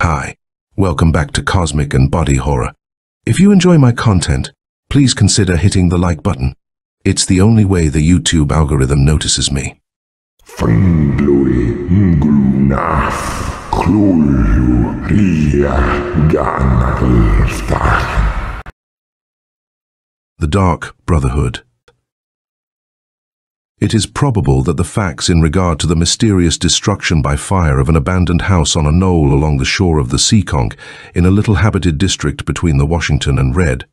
Hi, welcome back to Cosmic and Body Horror. If you enjoy my content, please consider hitting the like button. It's the only way the YouTube algorithm notices me. The Dark Brotherhood. It is probable that the facts in regard to the mysterious destruction by fire of an abandoned house on a knoll along the shore of the Seekonk in a little habited district between the Washington and Red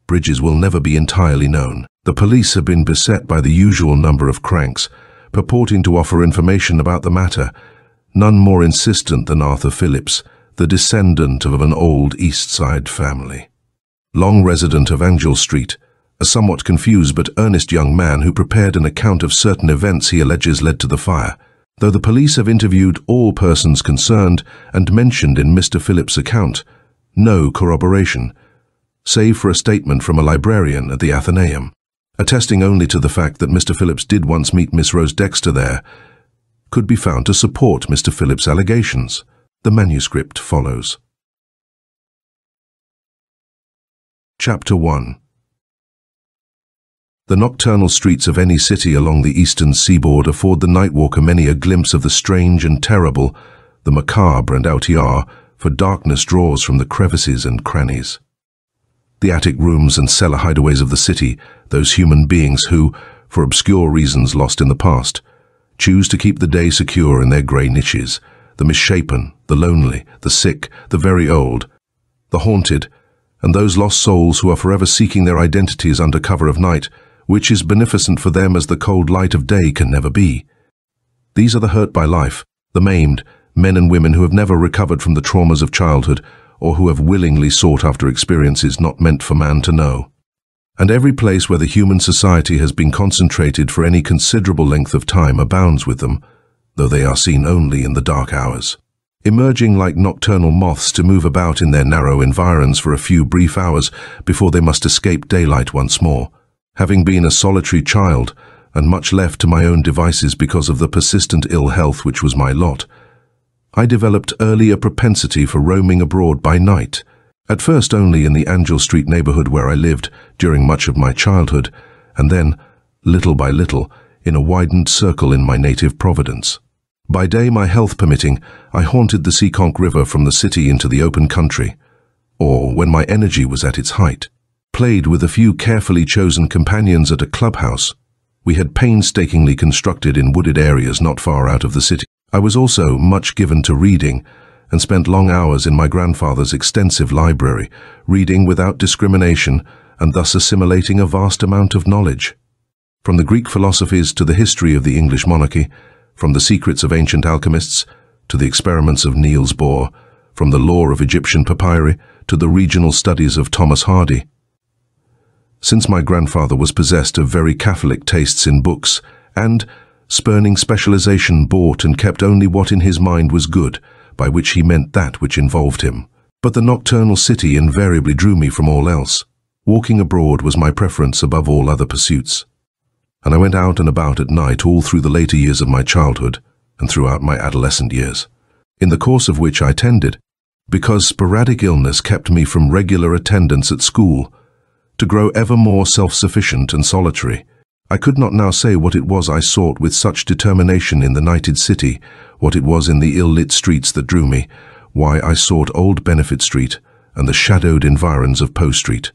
bridges will never be entirely known. The police have been beset by the usual number of cranks, purporting to offer information about the matter, none more insistent than Arthur Phillips, the descendant of an old East Side family. Long resident of Angel Street, a somewhat confused but earnest young man who prepared an account of certain events he alleges led to the fire. Though the police have interviewed all persons concerned and mentioned in Mr. Phillips' account, no corroboration, save for a statement from a librarian at the Athenaeum, attesting only to the fact that Mr. Phillips did once meet Miss Rose Dexter there, could be found to support Mr. Phillips' allegations. The manuscript follows. Chapter 1. The nocturnal streets of any city along the eastern seaboard afford the nightwalker many a glimpse of the strange and terrible, the macabre and outlier, for darkness draws from the crevices and crannies. The attic rooms and cellar hideaways of the city, those human beings who, for obscure reasons lost in the past, choose to keep the day secure in their grey niches, the misshapen, the lonely, the sick, the very old, the haunted, and those lost souls who are forever seeking their identities under cover of night, which is beneficent for them as the cold light of day can never be. These are the hurt by life, the maimed, men and women who have never recovered from the traumas of childhood, or who have willingly sought after experiences not meant for man to know. And every place where the human society has been concentrated for any considerable length of time abounds with them, though they are seen only in the dark hours, emerging like nocturnal moths to move about in their narrow environs for a few brief hours before they must escape daylight once more. Having been a solitary child, and much left to my own devices because of the persistent ill health which was my lot, I developed early a propensity for roaming abroad by night, at first only in the Angel Street neighborhood where I lived during much of my childhood, and then, little by little, in a widened circle in my native Providence. By day, my health permitting, I haunted the Seekonk River from the city into the open country, or, when my energy was at its height, played with a few carefully chosen companions at a clubhouse we had painstakingly constructed in wooded areas not far out of the city. I was also much given to reading, and spent long hours in my grandfather's extensive library, reading without discrimination and thus assimilating a vast amount of knowledge. From the Greek philosophies to the history of the English monarchy, from the secrets of ancient alchemists to the experiments of Niels Bohr, from the lore of Egyptian papyri to the regional studies of Thomas Hardy. Since my grandfather was possessed of very Catholic tastes in books, and, spurning specialization, bought and kept only what in his mind was good, by which he meant that which involved him. But the nocturnal city invariably drew me from all else. Walking abroad was my preference above all other pursuits, and I went out and about at night all through the later years of my childhood and throughout my adolescent years, in the course of which I tended, because sporadic illness kept me from regular attendance at school, to grow ever more self-sufficient and solitary. I could not now say what it was I sought with such determination in the nighted city, what it was in the ill-lit streets that drew me, why I sought Old Benefit Street and the shadowed environs of Poe Street.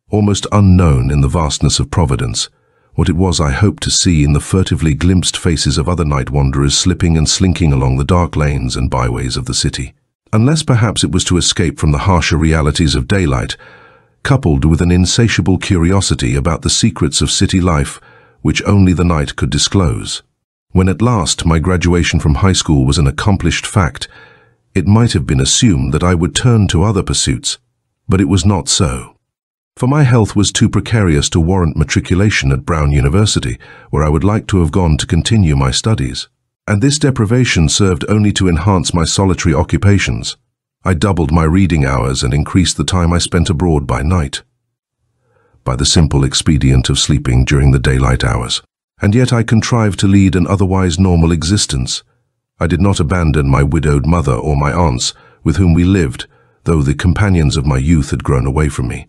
Almost unknown in the vastness of Providence, what it was I hoped to see in the furtively glimpsed faces of other night wanderers slipping and slinking along the dark lanes and byways of the city. Unless perhaps it was to escape from the harsher realities of daylight, coupled with an insatiable curiosity about the secrets of city life which only the night could disclose. When at last my graduation from high school was an accomplished fact, it might have been assumed that I would turn to other pursuits, but it was not so. For my health was too precarious to warrant matriculation at Brown University, where I would like to have gone to continue my studies. And this deprivation served only to enhance my solitary occupations. I doubled my reading hours and increased the time I spent abroad by night, by the simple expedient of sleeping during the daylight hours. And yet I contrived to lead an otherwise normal existence. I did not abandon my widowed mother or my aunts, with whom we lived, though the companions of my youth had grown away from me.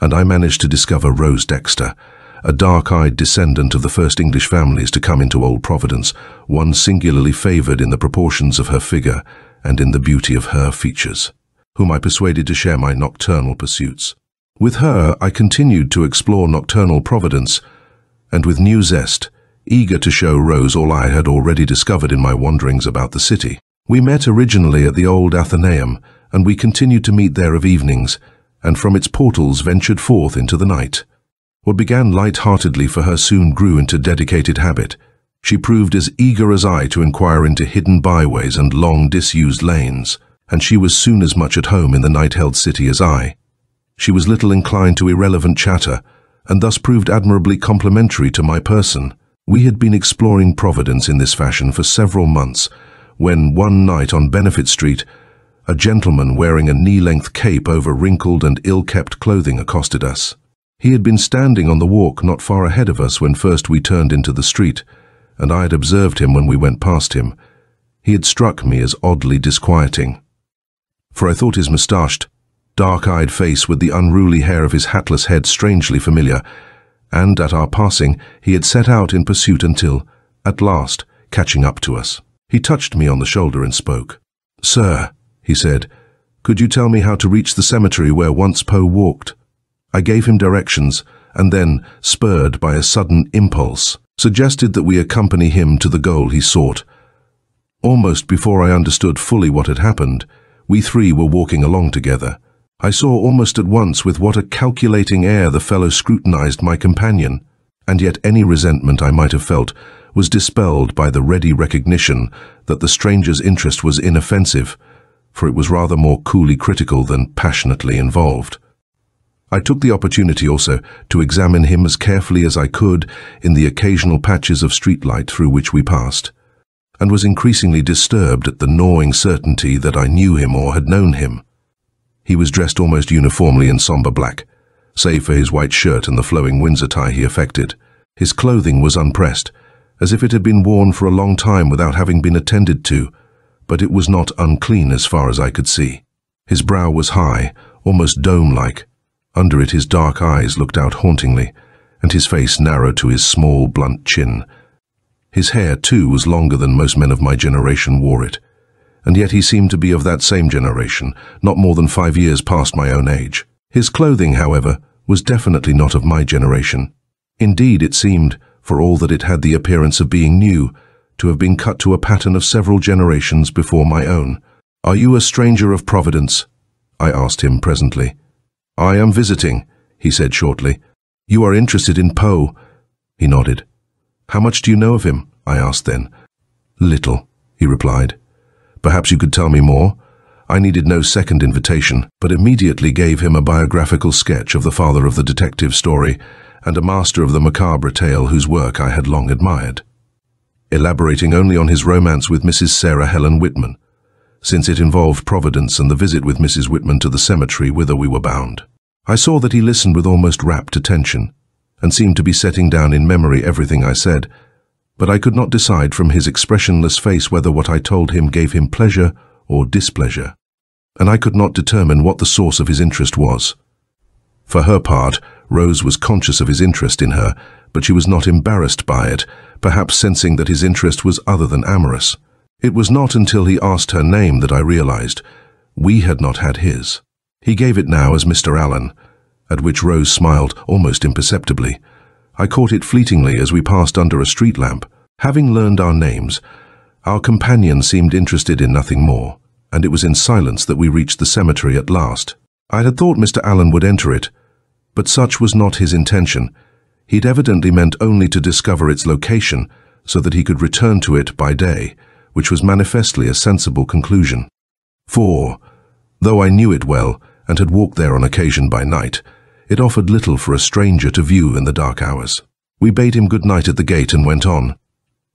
And I managed to discover Rose Dexter, a dark-eyed descendant of the first English families to come into Old Providence, one singularly favoured in the proportions of her figure and in the beauty of her features, whom I persuaded to share my nocturnal pursuits. With her I continued to explore nocturnal Providence, and with new zest, eager to show Rose all I had already discovered in my wanderings about the city. We met originally at the old Athenaeum, and we continued to meet there of evenings, and from its portals ventured forth into the night. What began light-heartedly for her soon grew into dedicated habit. She proved as eager as I to inquire into hidden byways and long disused lanes, and she was soon as much at home in the night-held city as I. She was little inclined to irrelevant chatter, and thus proved admirably complimentary to my person. We had been exploring Providence in this fashion for several months, when one night on Benefit Street, a gentleman wearing a knee-length cape over wrinkled and ill-kept clothing accosted us. He had been standing on the walk not far ahead of us when first we turned into the street, and I had observed him when we went past him. He had struck me as oddly disquieting, for I thought his moustached, dark-eyed face with the unruly hair of his hatless head strangely familiar, and at our passing he had set out in pursuit until, at last, catching up to us, he touched me on the shoulder and spoke. "Sir," he said, "could you tell me how to reach the cemetery where once Poe walked?" I gave him directions, and then, spurred by a sudden impulse, suggested that we accompany him to the goal he sought. Almost before I understood fully what had happened, we three were walking along together. I saw almost at once with what a calculating air the fellow scrutinized my companion, and yet any resentment I might have felt was dispelled by the ready recognition that the stranger's interest was inoffensive, for it was rather more coolly critical than passionately involved. I took the opportunity also to examine him as carefully as I could in the occasional patches of streetlight through which we passed, and was increasingly disturbed at the gnawing certainty that I knew him or had known him. He was dressed almost uniformly in sombre black, save for his white shirt and the flowing Windsor tie he affected. His clothing was unpressed, as if it had been worn for a long time without having been attended to, but it was not unclean as far as I could see. His brow was high, almost dome-like. Under it his dark eyes looked out hauntingly, and his face narrowed to his small, blunt chin. His hair, too, was longer than most men of my generation wore it, and yet he seemed to be of that same generation, not more than 5 years past my own age. His clothing, however, was definitely not of my generation. Indeed, it seemed, for all that it had the appearance of being new, to have been cut to a pattern of several generations before my own. "Are you a stranger of Providence?" I asked him presently. "I am visiting," he said shortly. "You are interested in Poe?" He nodded. "How much do you know of him?" I asked then. "Little," he replied. "Perhaps you could tell me more?" I needed no second invitation, but immediately gave him a biographical sketch of the father of the detective story and a master of the macabre tale whose work I had long admired, elaborating only on his romance with Mrs. Sarah Helen Whitman, since it involved Providence and the visit with Mrs. Whitman to the cemetery whither we were bound. I saw that he listened with almost rapt attention, and seemed to be setting down in memory everything I said, but I could not decide from his expressionless face whether what I told him gave him pleasure or displeasure, and I could not determine what the source of his interest was. For her part, Rose was conscious of his interest in her, but she was not embarrassed by it, perhaps sensing that his interest was other than amorous. It was not until he asked her name that I realized we had not had his. He gave it now as Mr. Allen, at which Rose smiled almost imperceptibly. I caught it fleetingly as we passed under a street lamp. Having learned our names, our companion seemed interested in nothing more, and it was in silence that we reached the cemetery at last. I had thought Mr. Allen would enter it, but such was not his intention. He'd evidently meant only to discover its location so that he could return to it by day, which was manifestly a sensible conclusion. For, though I knew it well and had walked there on occasion by night, it offered little for a stranger to view in the dark hours. We bade him good night at the gate and went on.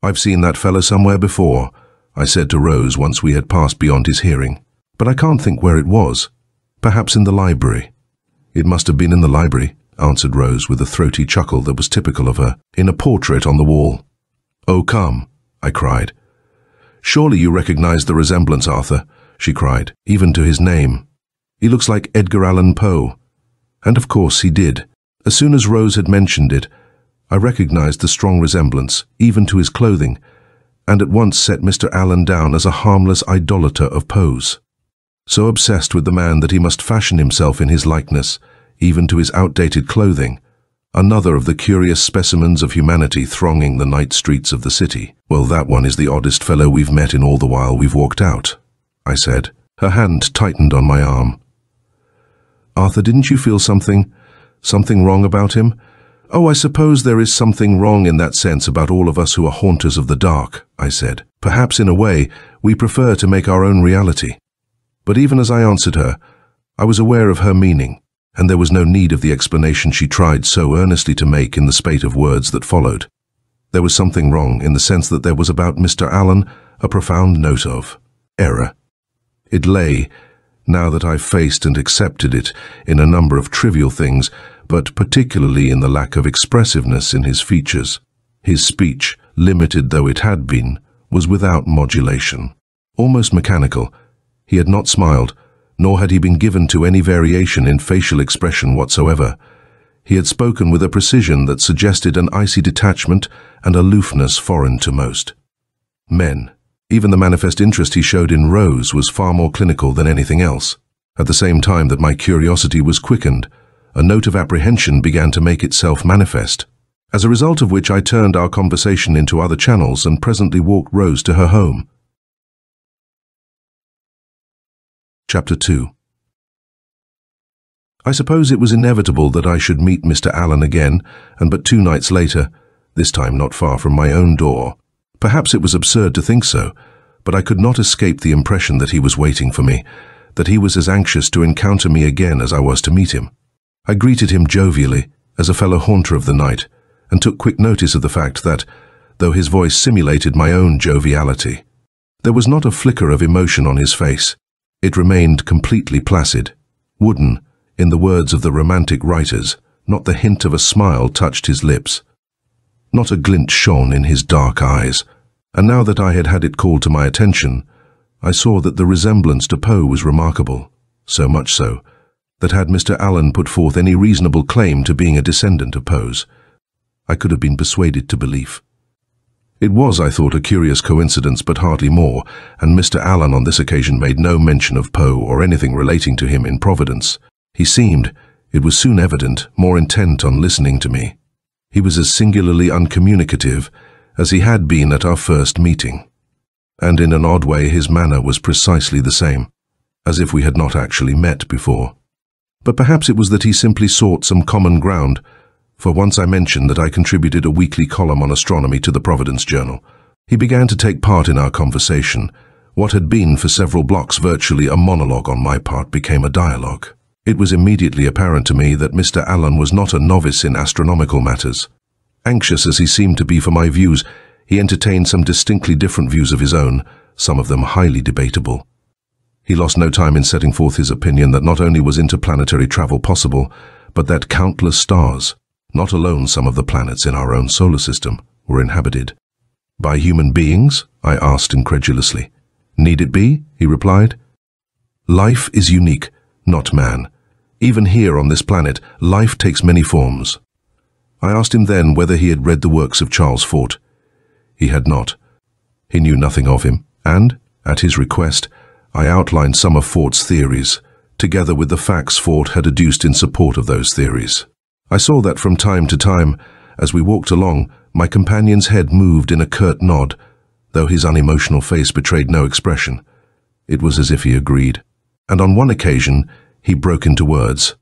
"I've seen that fellow somewhere before," I said to Rose once we had passed beyond his hearing, "but I can't think where it was. Perhaps in the library." "It must have been in the library," answered Rose with a throaty chuckle that was typical of her, "in a portrait on the wall." "Oh, come," I cried. "Surely you recognize the resemblance, Arthur," she cried, "even to his name. He looks like Edgar Allan Poe." And of course he did. As soon as Rose had mentioned it, I recognized the strong resemblance, even to his clothing, and at once set Mr. Allan down as a harmless idolater of Poe's. So obsessed with the man that he must fashion himself in his likeness, even to his outdated clothing, another of the curious specimens of humanity thronging the night streets of the city. "Well, that one is the oddest fellow we've met in all the while we've walked out," I said. Her hand tightened on my arm. "Arthur, didn't you feel something wrong about him?" "Oh, I suppose there is something wrong in that sense about all of us who are haunters of the dark," I said. "Perhaps in a way, we prefer to make our own reality." But even as I answered her, I was aware of her meaning, and there was no need of the explanation she tried so earnestly to make in the spate of words that followed. There was something wrong in the sense that there was about Mr. Allan a profound note of error. It lay, now that I've faced and accepted it, in a number of trivial things, but particularly in the lack of expressiveness in his features. His speech, limited though it had been, was without modulation. Almost mechanical. He had not smiled, nor had he been given to any variation in facial expression whatsoever. He had spoken with a precision that suggested an icy detachment and aloofness foreign to most men. Even the manifest interest he showed in Rose was far more clinical than anything else. At the same time that my curiosity was quickened, a note of apprehension began to make itself manifest, as a result of which I turned our conversation into other channels and presently walked Rose to her home. Chapter 2. I suppose it was inevitable that I should meet Mr. Allan again, and but 2 nights later, this time not far from my own door. Perhaps it was absurd to think so, but I could not escape the impression that he was waiting for me, that he was as anxious to encounter me again as I was to meet him. I greeted him jovially, as a fellow haunter of the night, and took quick notice of the fact that, though his voice simulated my own joviality, there was not a flicker of emotion on his face. It remained completely placid, wooden, in the words of the romantic writers. Not the hint of a smile touched his lips. Not a glint shone in his dark eyes. And now that I had had it called to my attention, I saw that the resemblance to Poe was remarkable, so much so, that had Mr. Allan put forth any reasonable claim to being a descendant of Poe's, I could have been persuaded to belief. It was, I thought, a curious coincidence, but hardly more, and Mr. Allan on this occasion made no mention of Poe or anything relating to him in Providence. He seemed, it was soon evident, more intent on listening to me. He was as singularly uncommunicative as he had been at our first meeting, and in an odd way his manner was precisely the same, as if we had not actually met before. But perhaps it was that he simply sought some common ground, for once I mentioned that I contributed a weekly column on astronomy to the Providence Journal. He began to take part in our conversation. What had been for several blocks virtually a monologue on my part became a dialogue. It was immediately apparent to me that Mr. Allan was not a novice in astronomical matters. Anxious as he seemed to be for my views, he entertained some distinctly different views of his own, some of them highly debatable. He lost no time in setting forth his opinion that not only was interplanetary travel possible, but that countless stars, not alone some of the planets in our own solar system, were inhabited. "By human beings?" I asked incredulously. "Need it be?" he replied. "Life is unique, not man. Even here on this planet, life takes many forms." I asked him then whether he had read the works of Charles Fort. He had not. He knew nothing of him, and, at his request, I outlined some of Fort's theories, together with the facts Fort had adduced in support of those theories. I saw that from time to time, as we walked along, my companion's head moved in a curt nod, though his unemotional face betrayed no expression. It was as if he agreed. And on one occasion, he broke into words.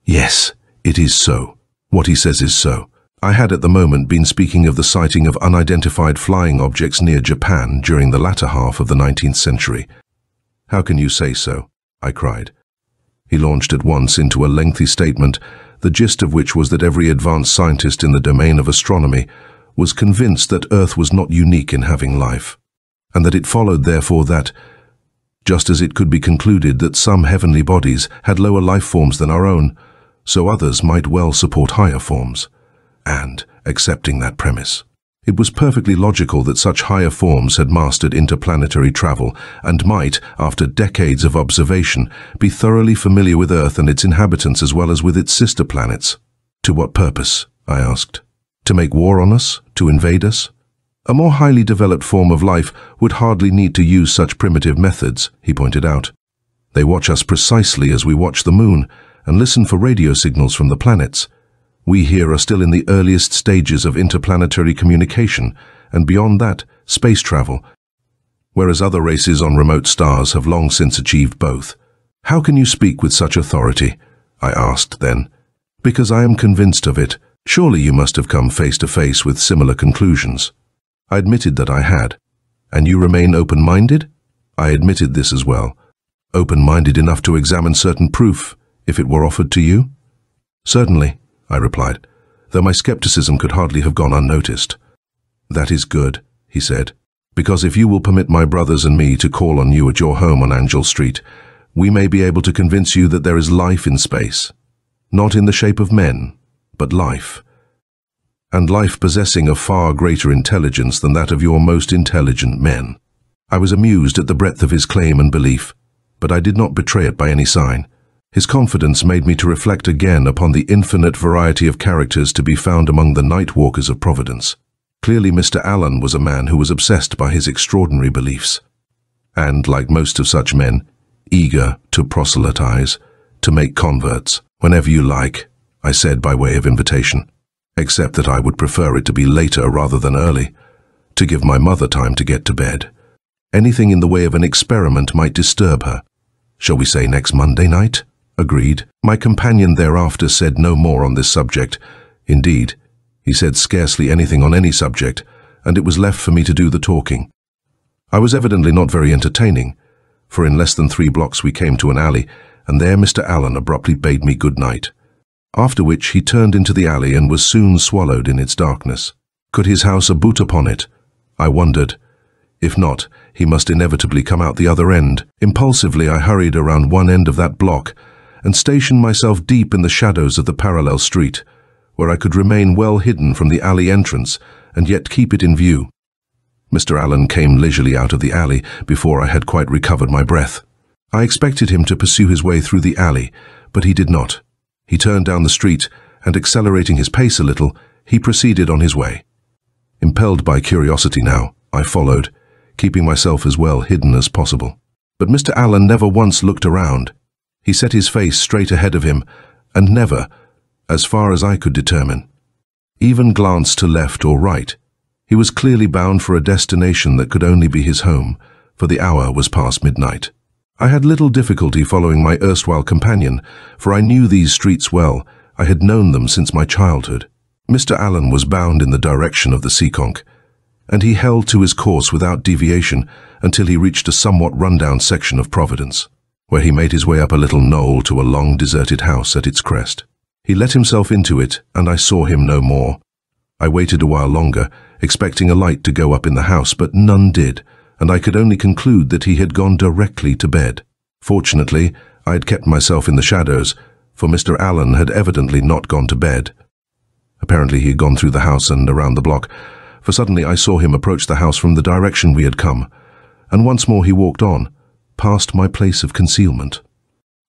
"Yes, it is so. What he says is so." I had at the moment been speaking of the sighting of unidentified flying objects near Japan during the latter half of the 19th century. "How can you say so?" I cried. He launched at once into a lengthy statement, the gist of which was that every advanced scientist in the domain of astronomy was convinced that Earth was not unique in having life, and that it followed therefore that, just as it could be concluded that some heavenly bodies had lower life forms than our own, so others might well support higher forms. And, accepting that premise, It was perfectly logical that such higher forms had mastered interplanetary travel and might, after decades of observation, be thoroughly familiar with Earth and its inhabitants as well as with its sister planets. To what purpose? I asked. To make war on us? To invade us? A more highly developed form of life would hardly need to use such primitive methods, he pointed out. They watch us precisely as we watch the moon and listen for radio signals from the planets. We here are still in the earliest stages of interplanetary communication, and beyond that, space travel, whereas other races on remote stars have long since achieved both. How can you speak with such authority? I asked then. Because I am convinced of it. Surely you must have come face to face with similar conclusions. I admitted that I had. And you remain open-minded? I admitted this as well. Open-minded enough to examine certain proof, if it were offered to you? Certainly, I replied, though my skepticism could hardly have gone unnoticed. That is good, he said, because if you will permit my brothers and me to call on you at your home on Angel Street, we may be able to convince you that there is life in space. Not in the shape of men, but life. And life possessing a far greater intelligence than that of your most intelligent men. I was amused at the breadth of his claim and belief, but I did not betray it by any sign. His confidence made me to reflect again upon the infinite variety of characters to be found among the night walkers of Providence. Clearly Mr. Allen was a man who was obsessed by his extraordinary beliefs. And, like most of such men, eager to proselytize, to make converts. Whenever you like, I said by way of invitation, except that I would prefer it to be later rather than early, to give my mother time to get to bed. Anything in the way of an experiment might disturb her. Shall we say next Monday night? Agreed. My companion thereafter said no more on this subject. Indeed, he said scarcely anything on any subject, and it was left for me to do the talking. I was evidently not very entertaining, for in less than 3 blocks we came to an alley, and there Mr. Allen abruptly bade me good night, after which he turned into the alley and was soon swallowed in its darkness. Could his house abut upon it? I wondered. If not, he must inevitably come out the other end. Impulsively I hurried around one end of that block, and stationed myself deep in the shadows of the parallel street, where I could remain well hidden from the alley entrance and yet keep it in view. Mr. Allen came leisurely out of the alley before I had quite recovered my breath. I expected him to pursue his way through the alley, but he did not. He turned down the street, and accelerating his pace a little, he proceeded on his way. Impelled by curiosity now, I followed, keeping myself as well hidden as possible. But Mr. Allen never once looked around. He set his face straight ahead of him, and never, as far as I could determine, even glanced to left or right. He was clearly bound for a destination that could only be his home, for the hour was past midnight. I had little difficulty following my erstwhile companion, for I knew these streets well. I had known them since my childhood. Mr. Allen was bound in the direction of the Seekonk, and he held to his course without deviation until he reached a somewhat run-down section of Providence, where he made his way up a little knoll to a long deserted house at its crest. He let himself into it, and I saw him no more. I waited a while longer, expecting a light to go up in the house, but none did, and I could only conclude that he had gone directly to bed. Fortunately, I had kept myself in the shadows, for Mr. Allen had evidently not gone to bed. Apparently he had gone through the house and around the block, for suddenly I saw him approach the house from the direction we had come, and once more he walked on, past my place of concealment,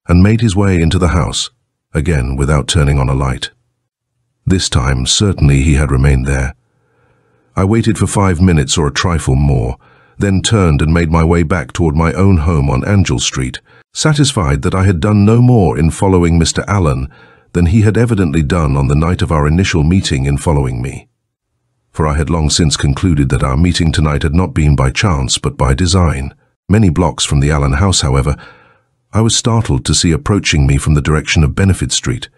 and made his way into the house, again without turning on a light. This time, certainly he had remained there. I waited for 5 minutes or a trifle more, then turned and made my way back toward my own home on Angel Street, satisfied that I had done no more in following Mr. Allen than he had evidently done on the night of our initial meeting in following me. For I had long since concluded that our meeting tonight had not been by chance but by design. Many blocks from the Allen house, however, I was startled to see approaching me from the direction of Benefit Street,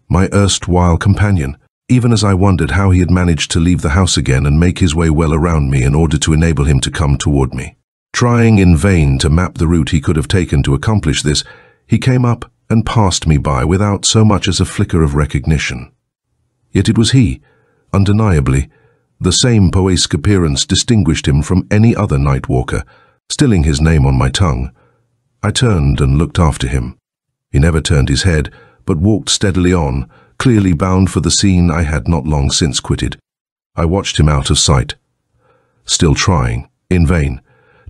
my erstwhile companion, even as I wondered how he had managed to leave the house again and make his way well around me in order to enable him to come toward me. Trying in vain to map the route he could have taken to accomplish this, he came up and passed me by without so much as a flicker of recognition. Yet it was he, undeniably. The same poetic appearance distinguished him from any other night walker, stilling his name on my tongue. I turned and looked after him. He never turned his head, but walked steadily on, clearly bound for the scene I had not long since quitted. I watched him out of sight, still trying, in vain,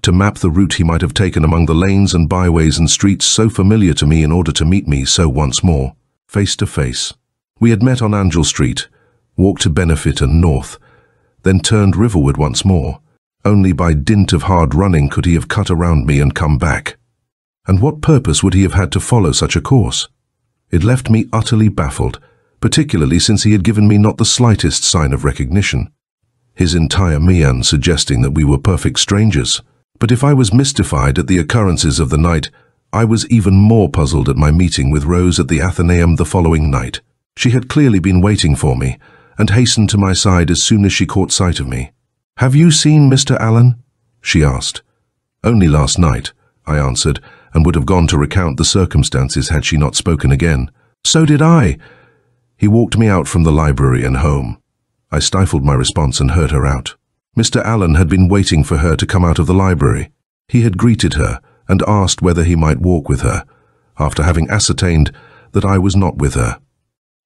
to map the route he might have taken among the lanes and byways and streets so familiar to me in order to meet me so once more, face to face. We had met on Angel Street, walked to Benefit and North, then turned riverward once more. Only by dint of hard running could he have cut around me and come back. And what purpose would he have had to follow such a course? It left me utterly baffled, particularly since he had given me not the slightest sign of recognition. His entire mien suggesting that we were perfect strangers. But if I was mystified at the occurrences of the night, I was even more puzzled at my meeting with Rose at the Athenaeum the following night. She had clearly been waiting for me, and hastened to my side as soon as she caught sight of me. "Have you seen Mr. Allen?" she asked. "Only last night," I answered, and would have gone to recount the circumstances had she not spoken again. "So did I." He walked me out from the library and home. I stifled my response and heard her out. Mr. Allen had been waiting for her to come out of the library. He had greeted her and asked whether he might walk with her, after having ascertained that I was not with her.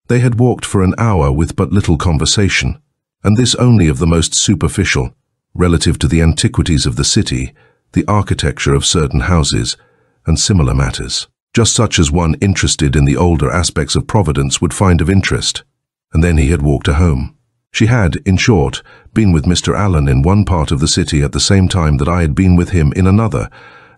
They had walked for an hour with but little conversation, and this only of the most superficial, relative to the antiquities of the city, the architecture of certain houses, and similar matters, just such as one interested in the older aspects of Providence would find of interest. And then he had walked her home. She had, in short, been with Mr. Allen in one part of the city at the same time that I had been with him in another,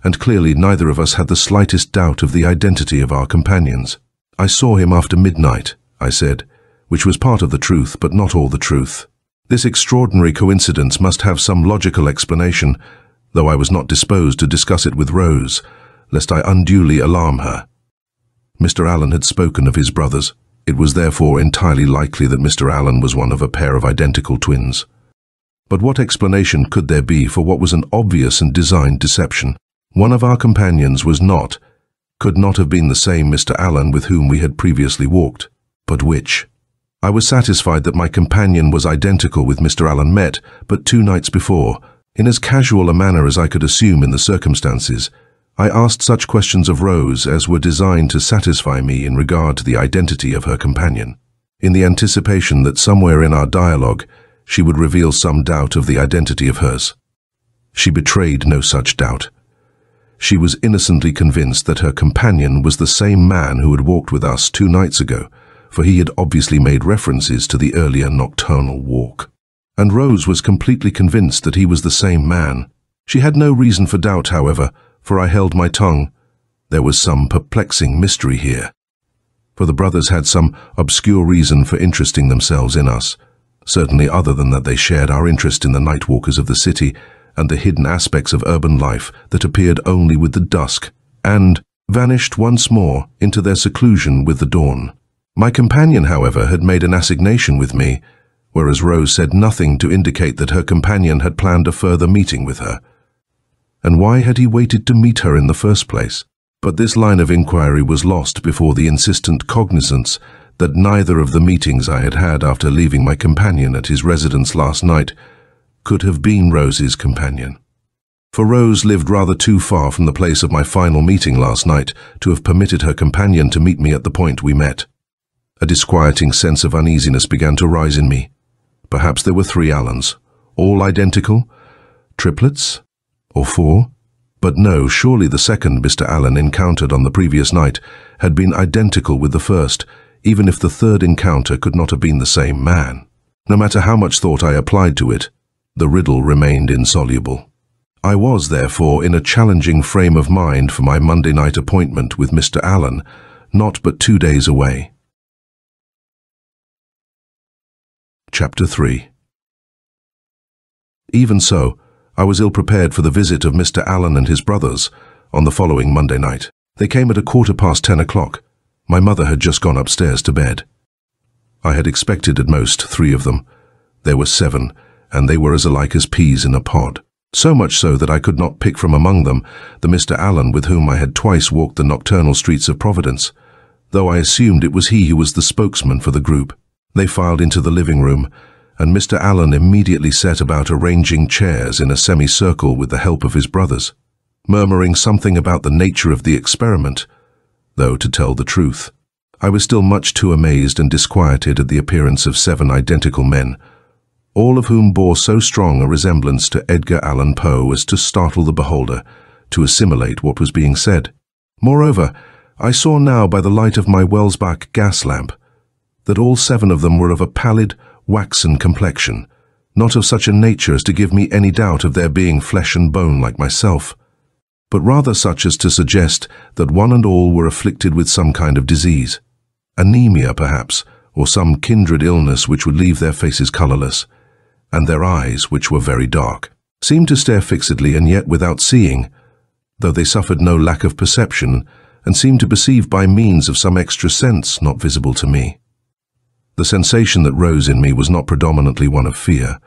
and clearly neither of us had the slightest doubt of the identity of our companions. "I saw him after midnight," I said, which was part of the truth, but not all the truth. This extraordinary coincidence must have some logical explanation, though I was not disposed to discuss it with Rose, lest I unduly alarm her. Mr. Allen had spoken of his brothers. It was therefore entirely likely that Mr. Allen was one of a pair of identical twins. But what explanation could there be for what was an obvious and designed deception? One of our companions could not have been the same Mr. Allen with whom we had previously walked. But which? I was satisfied that my companion was identical with Mr. Allen met but 2 nights before, in as casual a manner as I could assume in the circumstances. I asked such questions of Rose as were designed to satisfy me in regard to the identity of her companion, in the anticipation that somewhere in our dialogue she would reveal some doubt of the identity of hers. She betrayed no such doubt. She was innocently convinced that her companion was the same man who had walked with us 2 nights ago, for he had obviously made references to the earlier nocturnal walk. And Rose was completely convinced that he was the same man. She had no reason for doubt, however, for I held my tongue. There was some perplexing mystery here. For the brothers had some obscure reason for interesting themselves in us, certainly other than that they shared our interest in the night walkers of the city and the hidden aspects of urban life that appeared only with the dusk, and vanished once more into their seclusion with the dawn. My companion, however, had made an assignation with me, whereas Rose said nothing to indicate that her companion had planned a further meeting with her. And why had he waited to meet her in the first place? But this line of inquiry was lost before the insistent cognizance that neither of the meetings I had had after leaving my companion at his residence last night could have been Rose's companion. For Rose lived rather too far from the place of my final meeting last night to have permitted her companion to meet me at the point we met. A disquieting sense of uneasiness began to rise in me. Perhaps there were 3 Allens, all identical, triplets, or 4? But no, surely the second Mr. Allen encountered on the previous night had been identical with the first, even if the third encounter could not have been the same man. No matter how much thought I applied to it, the riddle remained insoluble. I was, therefore, in a challenging frame of mind for my Monday night appointment with Mr. Allen, not but 2 days away. Chapter 3. Even so, I was ill-prepared for the visit of Mr. Allen and his brothers on the following Monday night. They came at 10:15 o'clock. My mother had just gone upstairs to bed. I had expected at most 3 of them. There were 7, and they were as alike as peas in a pod. So much so that I could not pick from among them the Mr. Allen with whom I had twice walked the nocturnal streets of Providence, though I assumed it was he who was the spokesman for the group. They filed into the living room, and Mr. Allen immediately set about arranging chairs in a semicircle with the help of his brothers, murmuring something about the nature of the experiment, though, to tell the truth, I was still much too amazed and disquieted at the appearance of 7 identical men, all of whom bore so strong a resemblance to Edgar Allan Poe as to startle the beholder, to assimilate what was being said. Moreover, I saw now by the light of my Welsbach gas lamp that all 7 of them were of a pallid, waxen complexion, not of such a nature as to give me any doubt of their being flesh and bone like myself, but rather such as to suggest that one and all were afflicted with some kind of disease, anemia perhaps, or some kindred illness which would leave their faces colourless, and their eyes, which were very dark, seemed to stare fixedly and yet without seeing, though they suffered no lack of perception, and seemed to perceive by means of some extra sense not visible to me. The sensation that rose in me was not predominantly one of fear,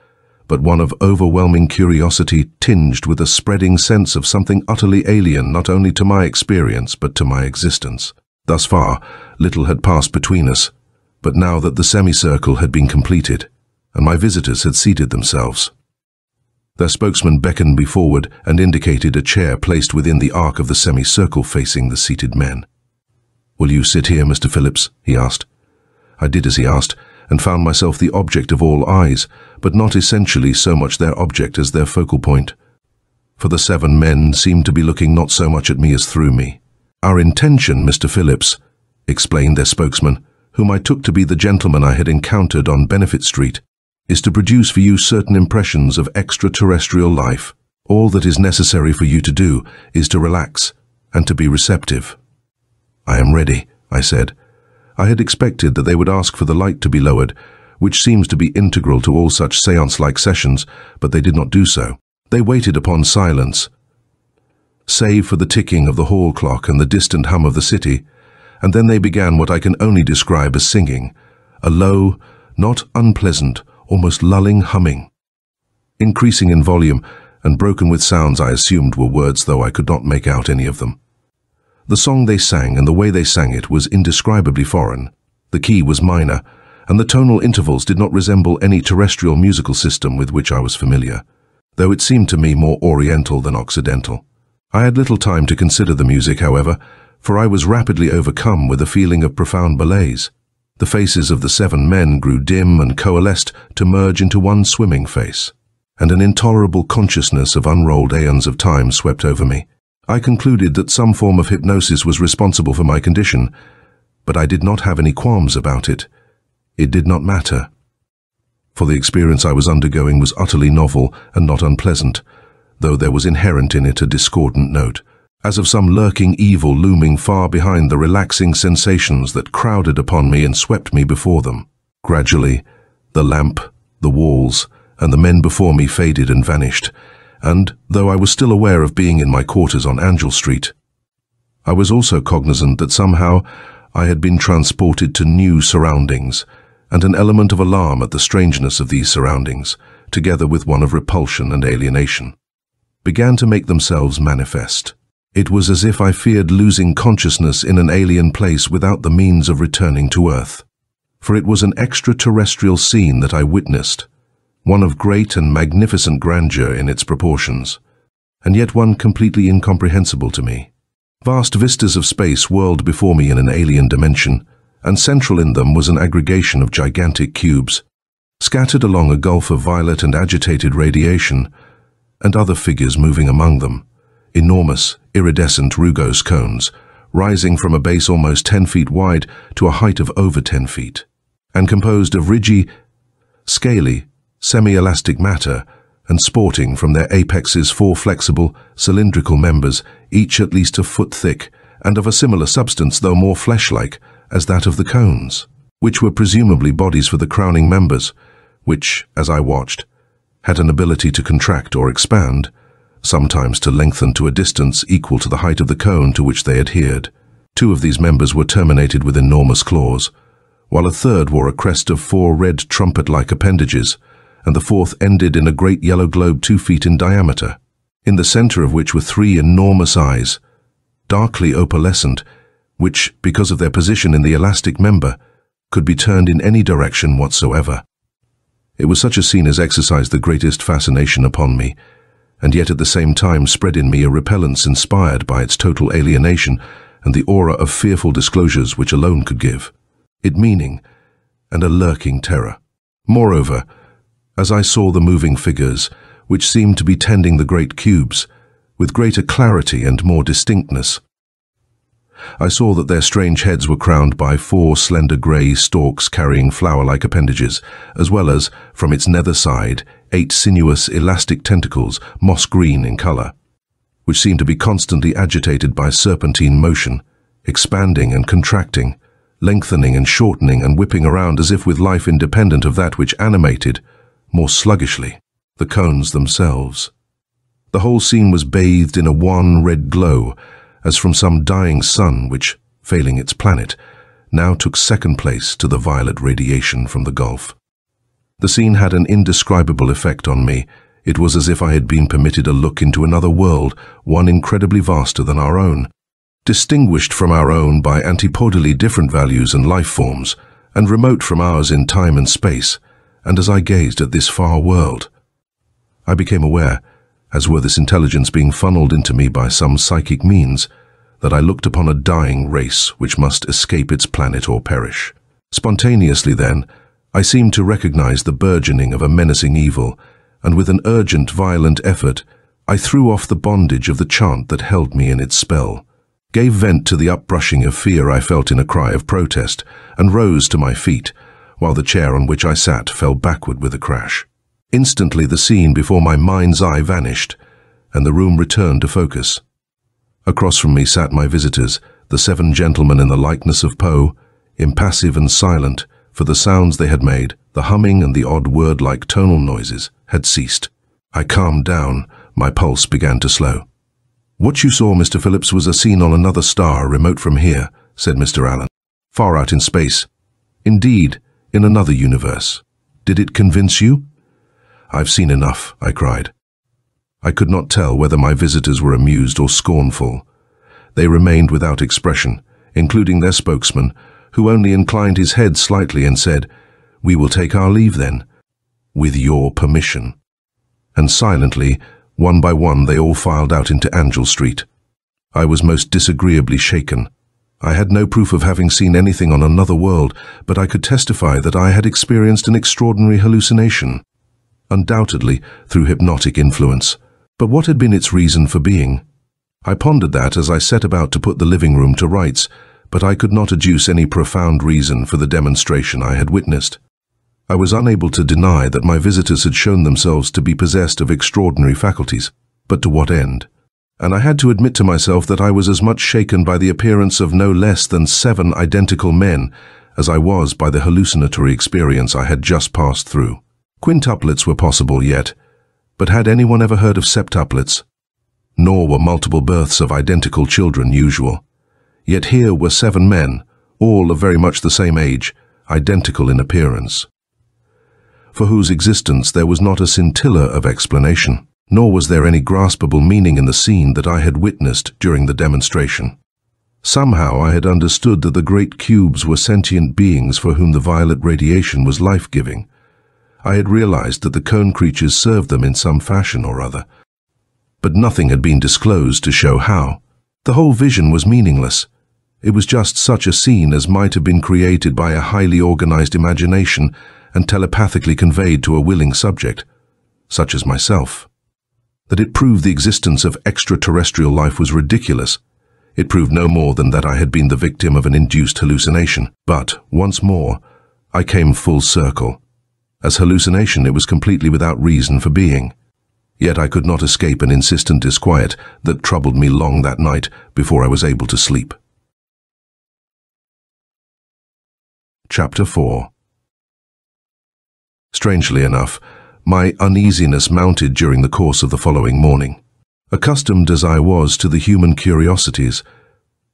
but one of overwhelming curiosity tinged with a spreading sense of something utterly alien not only to my experience but to my existence. Thus far, little had passed between us, but now that the semicircle had been completed, and my visitors had seated themselves, their spokesman beckoned me forward and indicated a chair placed within the arc of the semicircle facing the seated men. "Will you sit here, Mr. Phillips?" he asked. I did as he asked, and found myself the object of all eyes, but not essentially so much their object as their focal point. For the 7 men seemed to be looking not so much at me as through me. "Our intention, Mr. Phillips," explained their spokesman, whom I took to be the gentleman I had encountered on Benefit Street, "is to produce for you certain impressions of extraterrestrial life. All that is necessary for you to do is to relax and to be receptive." "I am ready," I said. I had expected that they would ask for the light to be lowered, which seems to be integral to all such séance-like sessions, but they did not do so. They waited upon silence, save for the ticking of the hall clock and the distant hum of the city, and then they began what I can only describe as singing, a low, not unpleasant, almost lulling humming, increasing in volume and broken with sounds I assumed were words, though I could not make out any of them. The song they sang and the way they sang it was indescribably foreign. The key was minor, and the tonal intervals did not resemble any terrestrial musical system with which I was familiar, though it seemed to me more oriental than occidental. I had little time to consider the music, however, for I was rapidly overcome with a feeling of profound malaise. The faces of the 7 men grew dim and coalesced to merge into one swimming face, and an intolerable consciousness of unrolled aeons of time swept over me. I concluded that some form of hypnosis was responsible for my condition, but I did not have any qualms about it. It did not matter, for the experience I was undergoing was utterly novel and not unpleasant, though there was inherent in it a discordant note, as of some lurking evil looming far behind the relaxing sensations that crowded upon me and swept me before them. Gradually, the lamp, the walls, and the men before me faded and vanished, and, though I was still aware of being in my quarters on Angel Street, I was also cognizant that somehow I had been transported to new surroundings, and an element of alarm at the strangeness of these surroundings, together with one of repulsion and alienation, began to make themselves manifest. It was as if I feared losing consciousness in an alien place without the means of returning to Earth, for it was an extraterrestrial scene that I witnessed, one of great and magnificent grandeur in its proportions, and yet one completely incomprehensible to me. Vast vistas of space whirled before me in an alien dimension, and central in them was an aggregation of gigantic cubes, scattered along a gulf of violet and agitated radiation, and other figures moving among them, enormous, iridescent rugose cones, rising from a base almost 10 feet wide to a height of over 10 feet, and composed of ridgy, scaly, semi-elastic matter, and sporting from their apexes 4 flexible, cylindrical members, each at least a foot thick, and of a similar substance, though more flesh-like, as that of the cones, which were presumably bodies for the crowning members, which, as I watched, had an ability to contract or expand, sometimes to lengthen to a distance equal to the height of the cone to which they adhered. 2 of these members were terminated with enormous claws, while a third wore a crest of 4 red trumpet-like appendages, and the 4th ended in a great yellow globe 2 feet in diameter, in the center of which were 3 enormous eyes, darkly opalescent, which, because of their position in the elastic member, could be turned in any direction whatsoever. It was such a scene as exercised the greatest fascination upon me, and yet at the same time spread in me a repellence inspired by its total alienation and the aura of fearful disclosures which alone could give it meaning and a lurking terror. Moreover, as I saw the moving figures, which seemed to be tending the great cubes, with greater clarity and more distinctness. I saw that their strange heads were crowned by 4 slender grey stalks carrying flower-like appendages, as well as, from its nether side, 8 sinuous, elastic tentacles, moss-green in colour, which seemed to be constantly agitated by serpentine motion, expanding and contracting, lengthening and shortening and whipping around as if with life independent of that which animated, more sluggishly, the cones themselves. The whole scene was bathed in a wan red glow, as from some dying sun which, failing its planet, now took second place to the violet radiation from the gulf. The scene had an indescribable effect on me. It was as if I had been permitted a look into another world, one incredibly vaster than our own, distinguished from our own by antipodally different values and life forms, and remote from ours in time and space. And as I gazed at this far world, I became aware, as were this intelligence being funneled into me by some psychic means, that I looked upon a dying race which must escape its planet or perish. Spontaneously then, I seemed to recognize the burgeoning of a menacing evil, and with an urgent, violent effort, I threw off the bondage of the chant that held me in its spell, gave vent to the uprushing of fear I felt in a cry of protest, and rose to my feet, while the chair on which I sat fell backward with a crash. Instantly the scene before my mind's eye vanished, and the room returned to focus. Across from me sat my visitors, the 7 gentlemen in the likeness of Poe, impassive and silent, for the sounds they had made, the humming and the odd word-like tonal noises, had ceased. I calmed down, my pulse began to slow. "What you saw, Mr. Phillips, was a scene on another star, remote from here," said Mr. Allen. "Far out in space. Indeed, in another universe. Did it convince you?" "I've seen enough," I cried. I could not tell whether my visitors were amused or scornful. They remained without expression, including their spokesman, who only inclined his head slightly and said, "We will take our leave then, with your permission." And silently, one by one, they all filed out into Angel Street. I was most disagreeably shaken. I had no proof of having seen anything on another world, but I could testify that I had experienced an extraordinary hallucination, undoubtedly through hypnotic influence. But what had been its reason for being? I pondered that as I set about to put the living room to rights, but I could not adduce any profound reason for the demonstration I had witnessed. I was unable to deny that my visitors had shown themselves to be possessed of extraordinary faculties, but to what end? And I had to admit to myself that I was as much shaken by the appearance of no less than 7 identical men as I was by the hallucinatory experience I had just passed through. Quintuplets were possible yet, but had anyone ever heard of septuplets? Nor were multiple births of identical children usual. Yet here were 7 men, all of very much the same age, identical in appearance, for whose existence there was not a scintilla of explanation, nor was there any graspable meaning in the scene that I had witnessed during the demonstration. Somehow I had understood that the great cubes were sentient beings for whom the violet radiation was life-giving. I had realized that the cone creatures served them in some fashion or other, but nothing had been disclosed to show how. The whole vision was meaningless. It was just such a scene as might have been created by a highly organized imagination and telepathically conveyed to a willing subject, such as myself. That it proved the existence of extraterrestrial life was ridiculous. It proved no more than that I had been the victim of an induced hallucination. But, once more, I came full circle. As hallucination, it was completely without reason for being. Yet I could not escape an insistent disquiet that troubled me long that night before I was able to sleep. Chapter 4. Strangely enough, my uneasiness mounted during the course of the following morning. Accustomed as I was to the human curiosities,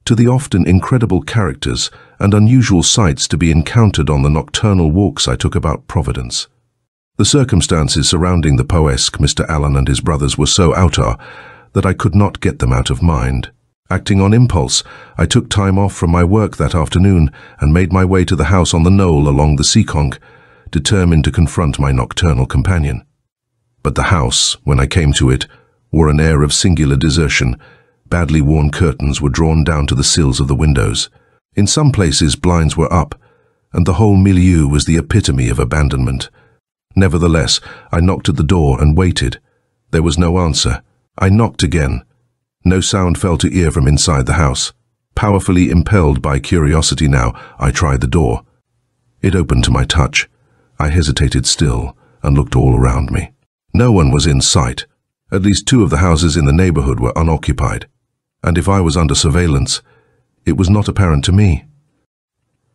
to the often incredible characters and unusual sights to be encountered on the nocturnal walks I took about Providence. The circumstances surrounding the Poesque Mr. Allen and his brothers were so outre that I could not get them out of mind. Acting on impulse, I took time off from my work that afternoon and made my way to the house on the knoll along the Seekonk, determined to confront my nocturnal companion. But the house, when I came to it, wore an air of singular desertion. Badly worn curtains were drawn down to the sills of the windows. In some places blinds were up, and the whole milieu was the epitome of abandonment. Nevertheless, I knocked at the door and waited. There was no answer. I knocked again. No sound fell to ear from inside the house. Powerfully impelled by curiosity now, I tried the door. It opened to my touch. I hesitated still and looked all around me. No one was in sight. At least 2 of the houses in the neighborhood were unoccupied. And if I was under surveillance, it was not apparent to me.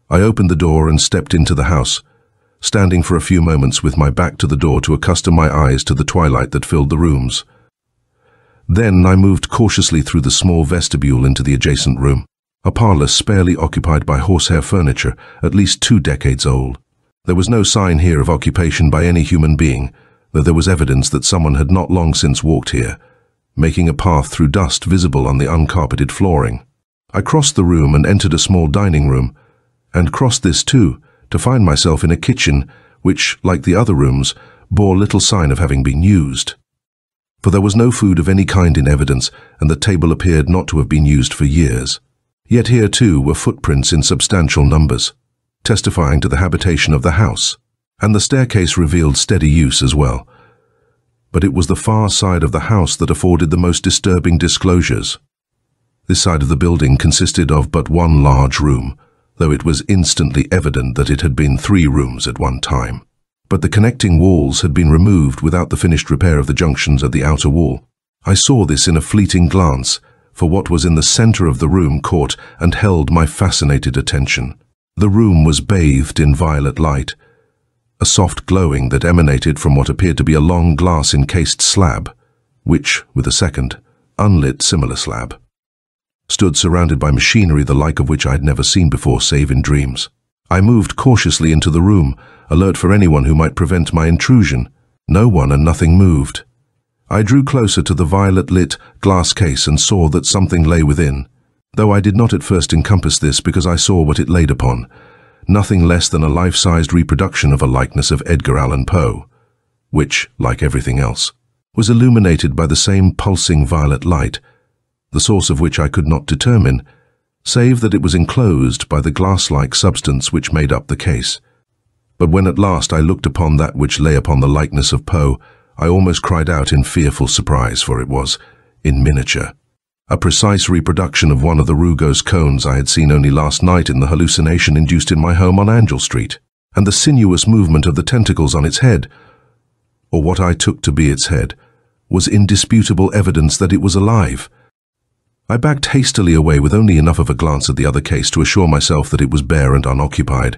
I opened the door and stepped into the house, standing for a few moments with my back to the door to accustom my eyes to the twilight that filled the rooms. Then I moved cautiously through the small vestibule into the adjacent room, a parlor sparely occupied by horsehair furniture, at least 2 decades old. There was no sign here of occupation by any human being, though there was evidence that someone had not long since walked here, making a path through dust visible on the uncarpeted flooring. I crossed the room and entered a small dining room, and crossed this too, to find myself in a kitchen which, like the other rooms, bore little sign of having been used. For there was no food of any kind in evidence, and the table appeared not to have been used for years. Yet here too were footprints in substantial numbers, testifying to the habitation of the house, and the staircase revealed steady use as well. But it was the far side of the house that afforded the most disturbing disclosures. This side of the building consisted of but one large room, though it was instantly evident that it had been 3 rooms at one time. But the connecting walls had been removed without the finished repair of the junctions at the outer wall. I saw this in a fleeting glance, for what was in the center of the room caught and held my fascinated attention. The room was bathed in violet light, a soft glowing that emanated from what appeared to be a long glass-encased slab, which, with a second, unlit similar slab, stood surrounded by machinery the like of which I had never seen before save in dreams. I moved cautiously into the room, alert for anyone who might prevent my intrusion. No one and nothing moved. I drew closer to the violet-lit glass case and saw that something lay within, though I did not at first encompass this because I saw what it laid upon, nothing less than a life-sized reproduction of a likeness of Edgar Allan Poe, which, like everything else, was illuminated by the same pulsing violet light, the source of which I could not determine, save that it was enclosed by the glass-like substance which made up the case. But when at last I looked upon that which lay upon the likeness of Poe, I almost cried out in fearful surprise, for it was, in miniature, a precise reproduction of one of the Rugose cones I had seen only last night in the hallucination induced in my home on Angel Street, and the sinuous movement of the tentacles on its head, or what I took to be its head, was indisputable evidence that it was alive. I backed hastily away with only enough of a glance at the other case to assure myself that it was bare and unoccupied,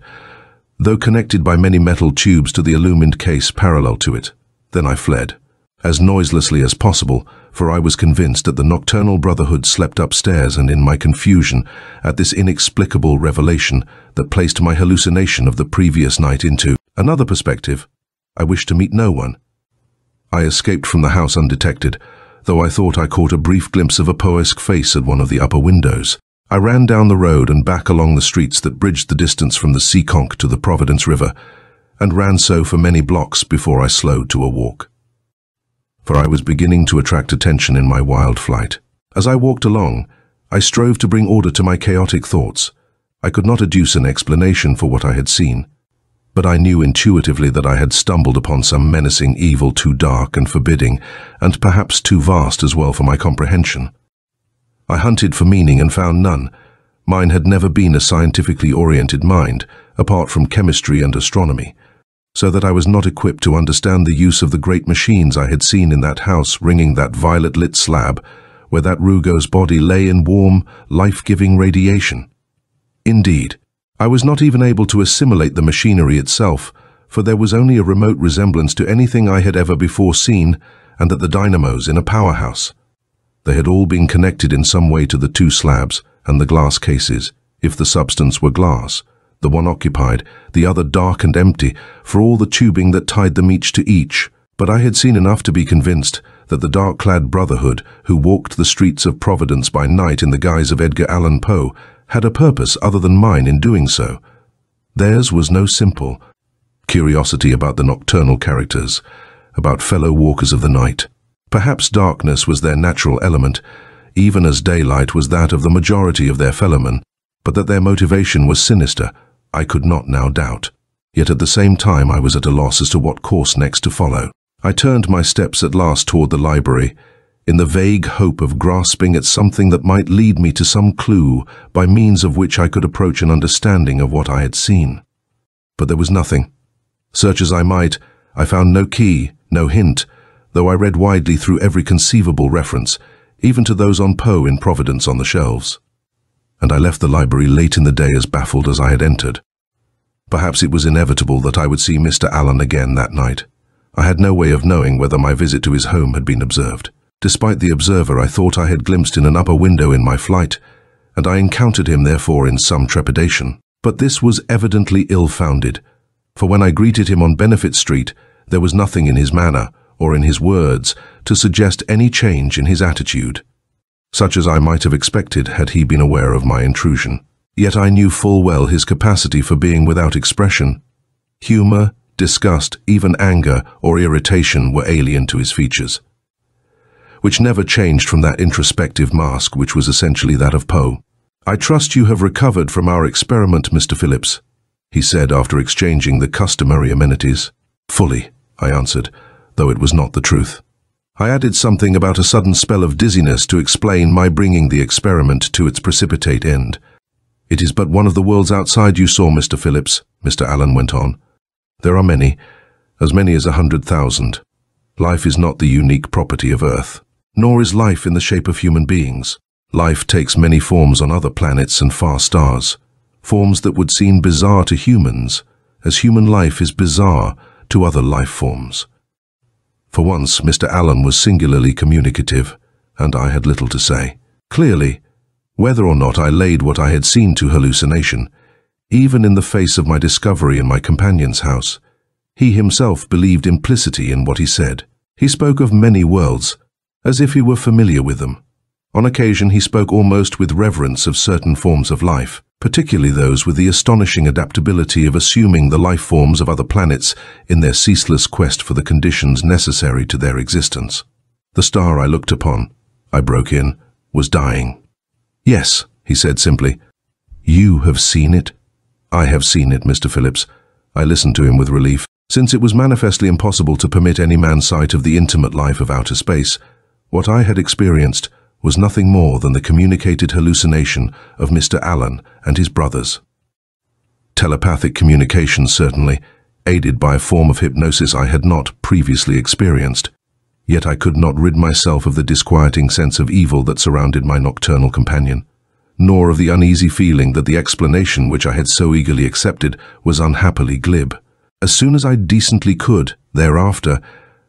though connected by many metal tubes to the illumined case parallel to it. Then I fled, as noiselessly as possible, for I was convinced that the nocturnal Brotherhood slept upstairs, and in my confusion at this inexplicable revelation that placed my hallucination of the previous night into another perspective, I wished to meet no one. I escaped from the house undetected, though I thought I caught a brief glimpse of a Poesque face at one of the upper windows. I ran down the road and back along the streets that bridged the distance from the Seekonk to the Providence River, and ran so for many blocks before I slowed to a walk. For I was beginning to attract attention in my wild flight. As I walked along, I strove to bring order to my chaotic thoughts. I could not adduce an explanation for what I had seen, but I knew intuitively that I had stumbled upon some menacing evil too dark and forbidding, and perhaps too vast as well for my comprehension. I hunted for meaning and found none. Mine had never been a scientifically oriented mind, apart from chemistry and astronomy, so that I was not equipped to understand the use of the great machines I had seen in that house ringing that violet-lit slab, where that Rugo's body lay in warm, life-giving radiation. Indeed, I was not even able to assimilate the machinery itself, for there was only a remote resemblance to anything I had ever before seen, and at the dynamos in a powerhouse. They had all been connected in some way to the 2 slabs and the glass cases, if the substance were glass, the one occupied, the other dark and empty, for all the tubing that tied them each to each. But I had seen enough to be convinced that the dark-clad Brotherhood, who walked the streets of Providence by night in the guise of Edgar Allan Poe, had a purpose other than mine in doing so. Theirs was no simple curiosity about the nocturnal characters, about fellow walkers of the night. Perhaps darkness was their natural element, even as daylight was that of the majority of their fellowmen, but that their motivation was sinister, I could not now doubt. Yet at the same time I was at a loss as to what course next to follow. I turned my steps at last toward the library, in the vague hope of grasping at something that might lead me to some clue by means of which I could approach an understanding of what I had seen. But there was nothing. Search as I might, I found no key, no hint, though I read widely through every conceivable reference, even to those on Poe in Providence on the shelves. And I left the library late in the day as baffled as I had entered. Perhaps it was inevitable that I would see Mr. Allen again that night. I had no way of knowing whether my visit to his home had been observed. Despite the observer I thought I had glimpsed in an upper window in my flight, and I encountered him therefore in some trepidation. But this was evidently ill-founded, for when I greeted him on Benefit Street, there was nothing in his manner or in his words to suggest any change in his attitude, such as I might have expected had he been aware of my intrusion. Yet I knew full well his capacity for being without expression. Humor, disgust, even anger or irritation were alien to his features, which never changed from that introspective mask which was essentially that of Poe. "I trust you have recovered from our experiment, Mr. Phillips," he said after exchanging the customary amenities. "Fully," I answered, though it was not the truth. I added something about a sudden spell of dizziness to explain my bringing the experiment to its precipitate end. "It is but one of the worlds outside you saw, Mr. Phillips," Mr. Allen went on. "There are many as 100,000. Life is not the unique property of Earth, nor is life in the shape of human beings. Life takes many forms on other planets and far stars, forms that would seem bizarre to humans, as human life is bizarre to other life forms." For once, Mr. Allen was singularly communicative, and I had little to say. Clearly, whether or not I laid what I had seen to hallucination, even in the face of my discovery in my companion's house, he himself believed implicitly in what he said. He spoke of many worlds, as if he were familiar with them. On occasion he spoke almost with reverence of certain forms of life, particularly those with the astonishing adaptability of assuming the life forms of other planets in their ceaseless quest for the conditions necessary to their existence. "The star I looked upon," I broke in, "was dying." "Yes," he said simply. "You have seen it?" "I have seen it, Mr. Phillips." I listened to him with relief. Since it was manifestly impossible to permit any man sight of the intimate life of outer space, what I had experienced was nothing more than the communicated hallucination of Mr. Allen and his brothers. Telepathic communication certainly, aided by a form of hypnosis I had not previously experienced. Yet I could not rid myself of the disquieting sense of evil that surrounded my nocturnal companion, nor of the uneasy feeling that the explanation which I had so eagerly accepted was unhappily glib. As soon as I decently could, thereafter,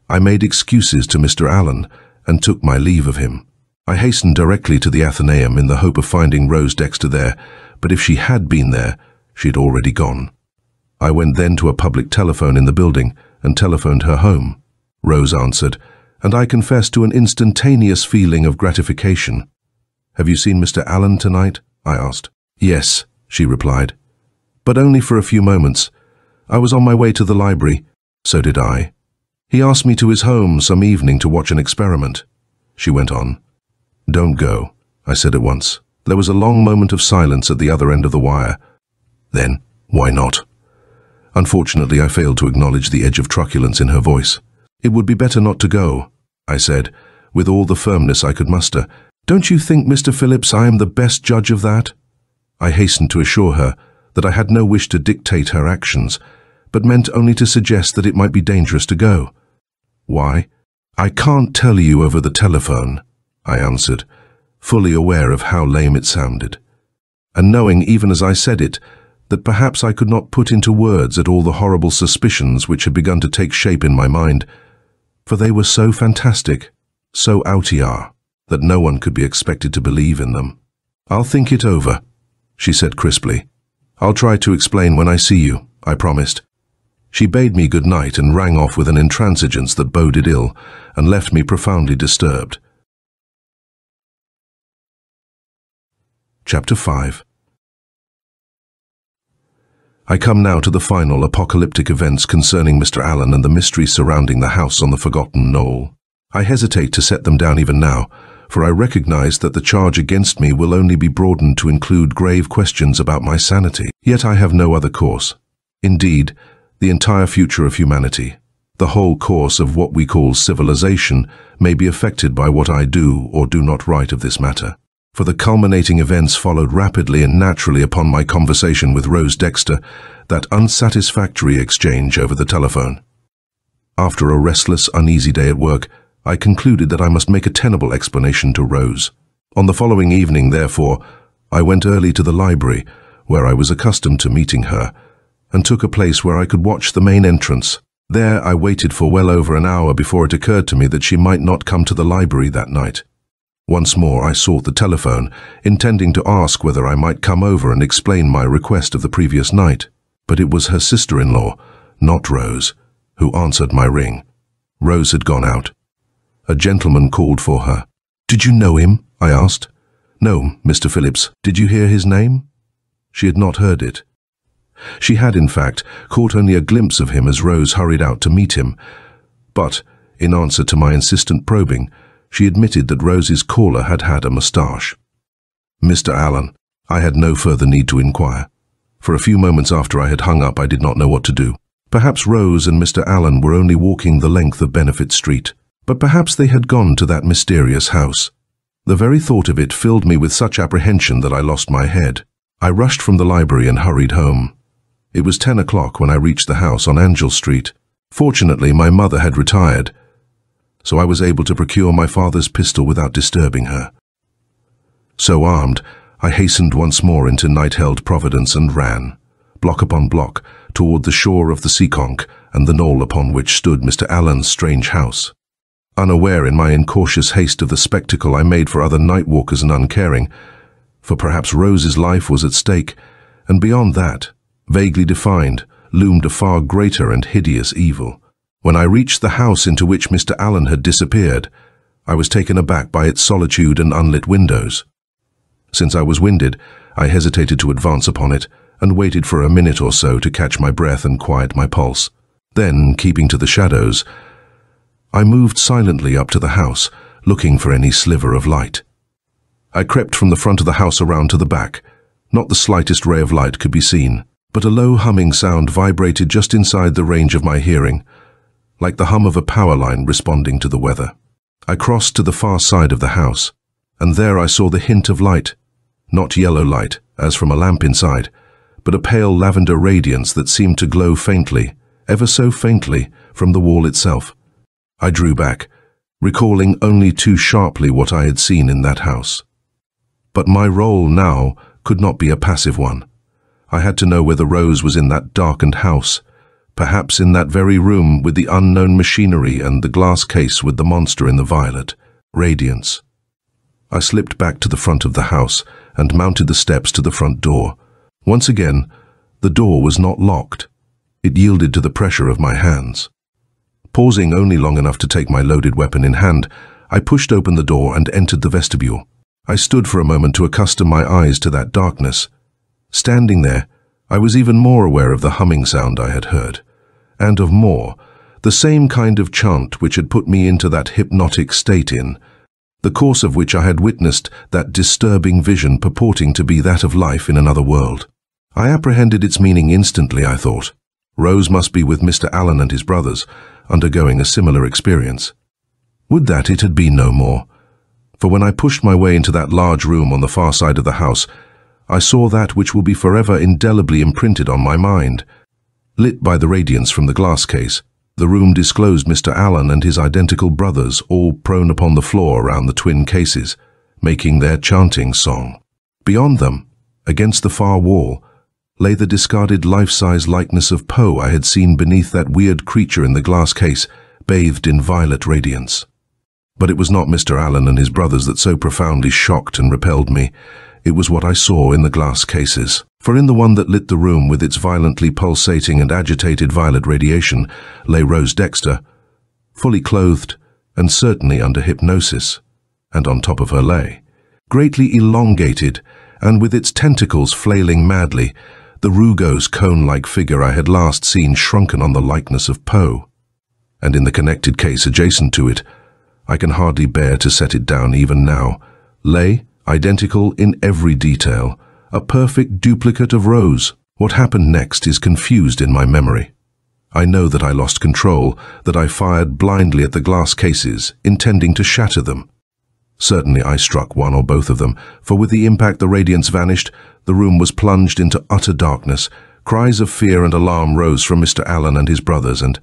I made excuses to Mr. Allen and took my leave of him. I hastened directly to the Athenaeum in the hope of finding Rose Dexter there, but if she had been there, she had already gone. I went then to a public telephone in the building and telephoned her home. Rose answered, and I confessed to an instantaneous feeling of gratification. "Have you seen Mr. Allen tonight?" I asked. "Yes," she replied, "but only for a few moments. I was on my way to the library." "So did I. He asked me to his home some evening to watch an experiment," she went on. "Don't go," I said at once. There was a long moment of silence at the other end of the wire. Then, "Why not?" Unfortunately, I failed to acknowledge the edge of truculence in her voice. "It would be better not to go," I said, with all the firmness I could muster. "Don't you think, Mr. Phillips, I am the best judge of that?" I hastened to assure her that I had no wish to dictate her actions, but meant only to suggest that it might be dangerous to go. "Why?" "I can't tell you over the telephone," I answered, fully aware of how lame it sounded, and knowing, even as I said it, that perhaps I could not put into words at all the horrible suspicions which had begun to take shape in my mind, for they were so fantastic, so out-y-are, that no one could be expected to believe in them. "I'll think it over," she said crisply. "I'll try to explain when I see you," I promised. She bade me good night and rang off with an intransigence that boded ill and left me profoundly disturbed. Chapter 5. I come now to the final apocalyptic events concerning Mr. Allen and the mystery surrounding the house on the forgotten knoll. I hesitate to set them down even now, for I recognize that the charge against me will only be broadened to include grave questions about my sanity. Yet I have no other course. Indeed, the entire future of humanity, the whole course of what we call civilization, may be affected by what I do or do not write of this matter. For the culminating events followed rapidly and naturally upon my conversation with Rose Dexter, that unsatisfactory exchange over the telephone. After a restless, uneasy day at work, I concluded that I must make a tenable explanation to Rose. On the following evening, therefore, I went early to the library, where I was accustomed to meeting her, and took a place where I could watch the main entrance. There I waited for well over an hour before it occurred to me that she might not come to the library that night. Once more I sought the telephone, intending to ask whether I might come over and explain my request of the previous night. But it was her sister-in-law, not Rose, who answered my ring. Rose had gone out. A gentleman called for her. "Did you know him?" I asked. "No, Mr. Phillips. Did you hear his name?" She had not heard it. She had, in fact, caught only a glimpse of him as Rose hurried out to meet him. But, in answer to my insistent probing, she admitted that Rose's caller had had a moustache. "Mr. Allen." I had no further need to inquire. For a few moments after I had hung up, I did not know what to do. Perhaps Rose and Mr. Allen were only walking the length of Benefit Street, but perhaps they had gone to that mysterious house. The very thought of it filled me with such apprehension that I lost my head. I rushed from the library and hurried home. It was 10 o'clock when I reached the house on Angel Street. Fortunately, my mother had retired, so I was able to procure my father's pistol without disturbing her. So armed, I hastened once more into night-held Providence and ran, block upon block, toward the shore of the Seekonk and the knoll upon which stood Mr. Allen's strange house. Unaware in my incautious haste of the spectacle I made for other night-walkers and uncaring, for perhaps Rose's life was at stake, and beyond that, vaguely defined, loomed a far greater and hideous evil. When I reached the house into which Mr. Allen had disappeared, I was taken aback by its solitude and unlit windows. Since I was winded, I hesitated to advance upon it, and waited for a minute or so to catch my breath and quiet my pulse. Then, keeping to the shadows, I moved silently up to the house, looking for any sliver of light. I crept from the front of the house around to the back. Not the slightest ray of light could be seen, but a low humming sound vibrated just inside the range of my hearing, like the hum of a power line responding to the weather. I crossed to the far side of the house, and there I saw the hint of light, not yellow light, as from a lamp inside, but a pale lavender radiance that seemed to glow faintly, ever so faintly, from the wall itself. I drew back, recalling only too sharply what I had seen in that house. But my role now could not be a passive one. I had to know whether Rose was in that darkened house, perhaps in that very room with the unknown machinery and the glass case with the monster in the violet radiance. I slipped back to the front of the house and mounted the steps to the front door. Once again, the door was not locked. It yielded to the pressure of my hands. Pausing only long enough to take my loaded weapon in hand, I pushed open the door and entered the vestibule. I stood for a moment to accustom my eyes to that darkness. Standing there, I was even more aware of the humming sound I had heard, and of more, the same kind of chant which had put me into that hypnotic state in, the course of which I had witnessed that disturbing vision purporting to be that of life in another world. I apprehended its meaning instantly, I thought. Rose must be with Mr. Allen and his brothers, undergoing a similar experience. Would that it had been no more, for when I pushed my way into that large room on the far side of the house, I saw that which will be forever indelibly imprinted on my mind. Lit by the radiance from the glass case, the room disclosed Mr. Allen and his identical brothers all prone upon the floor around the twin cases, making their chanting song. Beyond them, against the far wall, lay the discarded life-size likeness of Poe I had seen beneath that weird creature in the glass case, bathed in violet radiance. But it was not Mr. Allen and his brothers that so profoundly shocked and repelled me. It was what I saw in the glass cases. For in the one that lit the room with its violently pulsating and agitated violet radiation lay Rose Dexter, fully clothed and certainly under hypnosis, and on top of her lay, greatly elongated and with its tentacles flailing madly, the rugose cone-like figure I had last seen shrunken on the likeness of Poe. And in the connected case adjacent to it, I can hardly bear to set it down even now, lay, identical in every detail, a perfect duplicate of Rose, What happened next is confused in my memory. I know that I lost control, that I fired blindly at the glass cases, intending to shatter them. Certainly I struck one or both of them, for with the impact the radiance vanished, the room was plunged into utter darkness. Cries of fear and alarm rose from Mr. Allen and his brothers, and,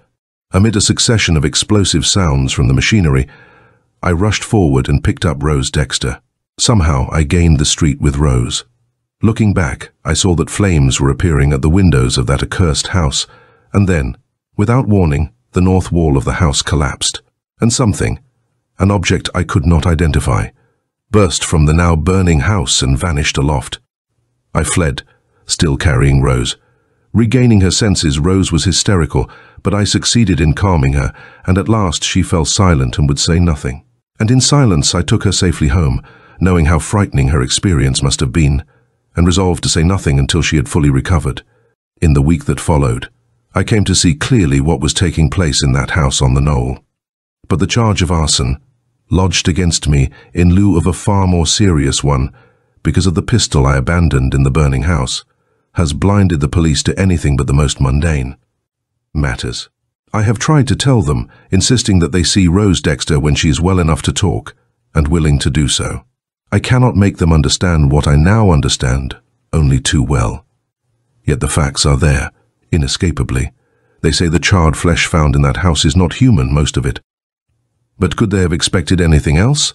amid a succession of explosive sounds from the machinery, I rushed forward and picked up Rose Dexter. Somehow I gained the street with Rose. Looking back, I saw that flames were appearing at the windows of that accursed house, and then, without warning, the north wall of the house collapsed, and something, an object I could not identify, burst from the now burning house and vanished aloft. I fled, still carrying Rose. Regaining her senses, Rose was hysterical, but I succeeded in calming her, and at last she fell silent and would say nothing. And in silence I took her safely home, knowing how frightening her experience must have been, and resolved to say nothing until she had fully recovered. In the week that followed, I came to see clearly what was taking place in that house on the knoll. But the charge of arson, lodged against me in lieu of a far more serious one, because of the pistol I abandoned in the burning house, has blinded the police to anything but the most mundane matters. I have tried to tell them, insisting that they see Rose Dexter when she is well enough to talk, and willing to do so. I cannot make them understand what I now understand, only too well. Yet the facts are there, inescapably. They say the charred flesh found in that house is not human, most of it. But could they have expected anything else?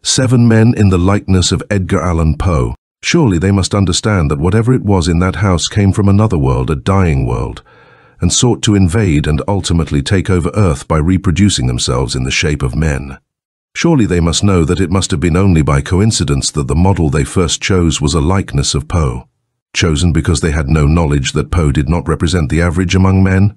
7 men in the likeness of Edgar Allan Poe. Surely they must understand that whatever it was in that house came from another world, a dying world, and sought to invade and ultimately take over Earth by reproducing themselves in the shape of men. Surely they must know that it must have been only by coincidence that the model they first chose was a likeness of Poe, chosen because they had no knowledge that Poe did not represent the average among men.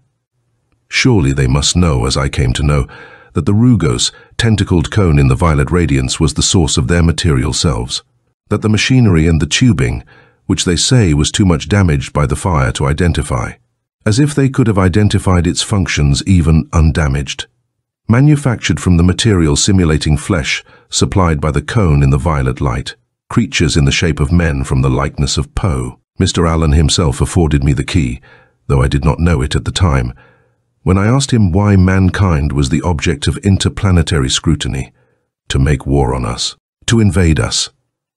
Surely they must know, as I came to know, that the rugose, tentacled cone in the violet radiance was the source of their material selves, that the machinery and the tubing, which they say was too much damaged by the fire to identify, as if they could have identified its functions even undamaged, manufactured from the material simulating flesh supplied by the cone in the violet light, creatures in the shape of men from the likeness of Poe. Mr. Allen himself afforded me the key, though I did not know it at the time, when I asked him why mankind was the object of interplanetary scrutiny, to make war on us, to invade us,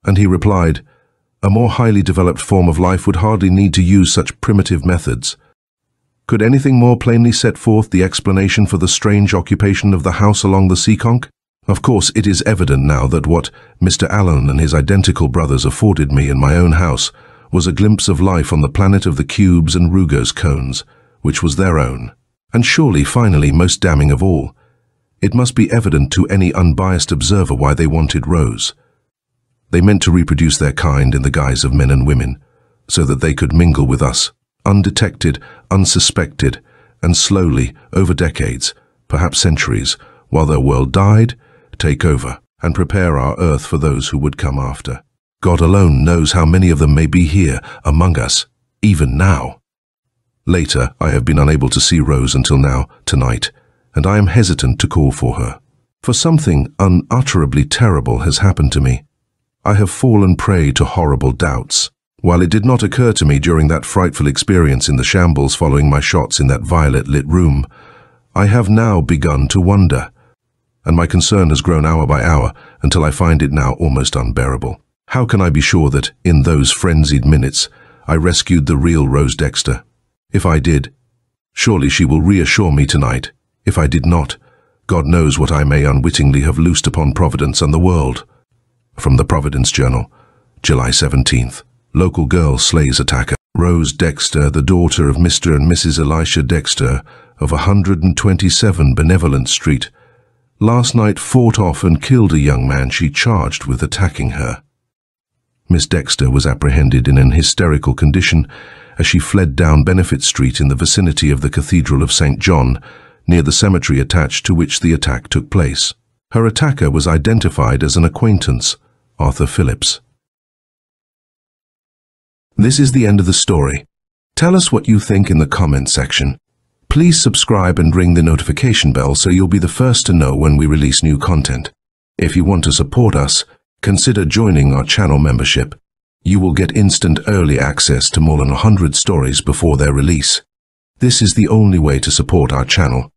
and he replied, "A more highly developed form of life would hardly need to use such primitive methods." Could anything more plainly set forth the explanation for the strange occupation of the house along the Seekonk? Of course, it is evident now that what Mr. Allen and his identical brothers afforded me in my own house was a glimpse of life on the planet of the cubes and rugose cones, which was their own. And surely, finally, most damning of all, it must be evident to any unbiased observer why they wanted Rose. They meant to reproduce their kind in the guise of men and women, so that they could mingle with us, undetected, unsuspected, and slowly, over decades, perhaps centuries, while their world died, take over and prepare our earth for those who would come after. God alone knows how many of them may be here, among us, even now. Later, I have been unable to see Rose until now, tonight, and I am hesitant to call for her. For something unutterably terrible has happened to me. I have fallen prey to horrible doubts. While it did not occur to me during that frightful experience in the shambles following my shots in that violet-lit room, I have now begun to wonder, and my concern has grown hour by hour until I find it now almost unbearable. How can I be sure that, in those frenzied minutes, I rescued the real Rose Dexter? If I did, surely she will reassure me tonight. If I did not, God knows what I may unwittingly have loosed upon Providence and the world. From the Providence Journal, July 17th. Local girl slays attacker. Rose Dexter, the daughter of Mr. and Mrs. Elisha Dexter of 127 Benevolent Street, last night fought off and killed a young man she charged with attacking her. Miss Dexter was apprehended in an hysterical condition as she fled down Benefit Street in the vicinity of the Cathedral of St. John, near the cemetery attached to which the attack took place. Her attacker was identified as an acquaintance, Arthur Phillips. This is the end of the story. Tell us what you think in the comment section. Please subscribe and ring the notification bell so you'll be the first to know when we release new content. If you want to support us, consider joining our channel membership. You will get instant early access to more than 100 stories before their release. This is the only way to support our channel.